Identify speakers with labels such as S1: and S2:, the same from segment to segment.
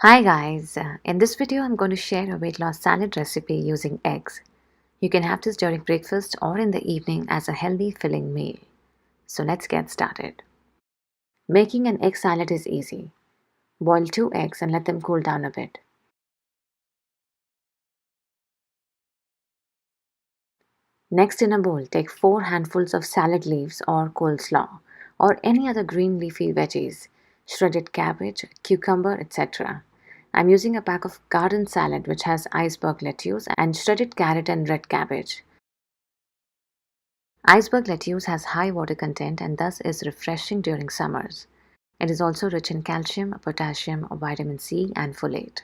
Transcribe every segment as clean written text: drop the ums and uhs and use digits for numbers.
S1: Hi guys, in this video I'm going to share a weight loss salad recipe using eggs. You can have this during breakfast or in the evening as a healthy filling meal. So let's get started. Making an egg salad is easy. Boil 2 eggs and let them cool down a bit. Next, in a bowl, take 4 handfuls of salad leaves or coleslaw or any other green leafy veggies, shredded cabbage, cucumber, etc. I'm using a pack of garden salad which has iceberg lettuce and shredded carrot and red cabbage. Iceberg lettuce has high water content and thus is refreshing during summers. It is also rich in calcium, potassium, vitamin C and folate.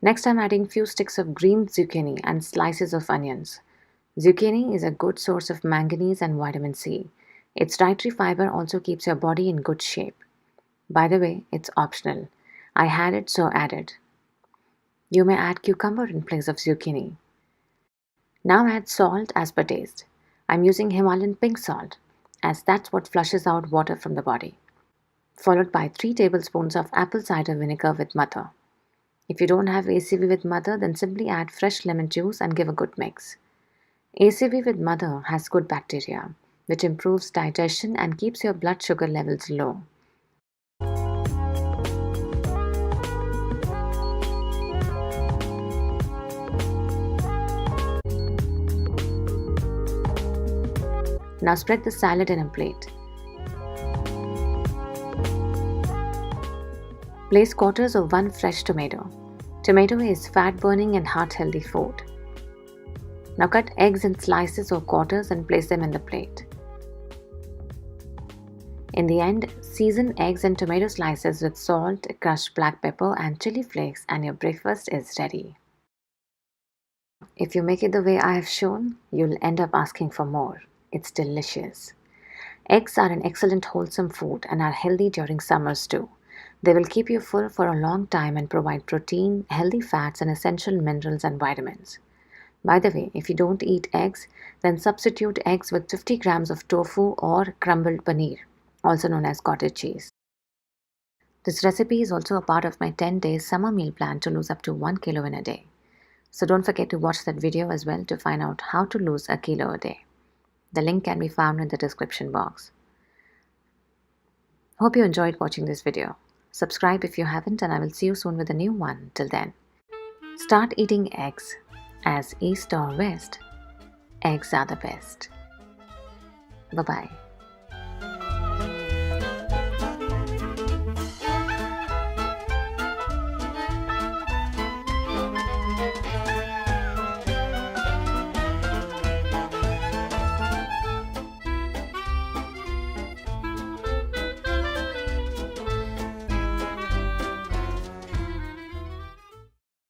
S1: Next, I'm adding few sticks of green zucchini and slices of onions. Zucchini is a good source of manganese and vitamin C. Its dietary fiber also keeps your body in good shape. By the way, it's optional. I had it, so added. You may add cucumber in place of zucchini. Now add salt as per taste. I'm using Himalayan pink salt as that's what flushes out water from the body. Followed by 3 tablespoons of apple cider vinegar with mother. If you don't have ACV with mother, then simply add fresh lemon juice and give a good mix. ACV with mother has good bacteria, which improves digestion and keeps your blood sugar levels low. Now spread the salad in a plate. Place quarters of 1 fresh tomato. Tomato is fat-burning and heart-healthy food. Now cut eggs in slices or quarters and place them in the plate. In the end, season eggs and tomato slices with salt, crushed black pepper and chili flakes and your breakfast is ready. If you make it the way I have shown, you'll end up asking for more. It's delicious. Eggs are an excellent wholesome food and are healthy during summers too. They will keep you full for a long time and provide protein, healthy fats and essential minerals and vitamins. By the way, if you don't eat eggs, then substitute eggs with 50 grams of tofu or crumbled paneer, also known as cottage cheese. This recipe is also a part of my 10-day summer meal plan to lose up to 1 kilo in a day. So don't forget to watch that video as well to find out how to lose a kilo a day. The link can be found in the description box. Hope you enjoyed watching this video. Subscribe if you haven't and I will see you soon with a new one. Till then, start eating eggs. As East or West, eggs are the best. Bye-bye.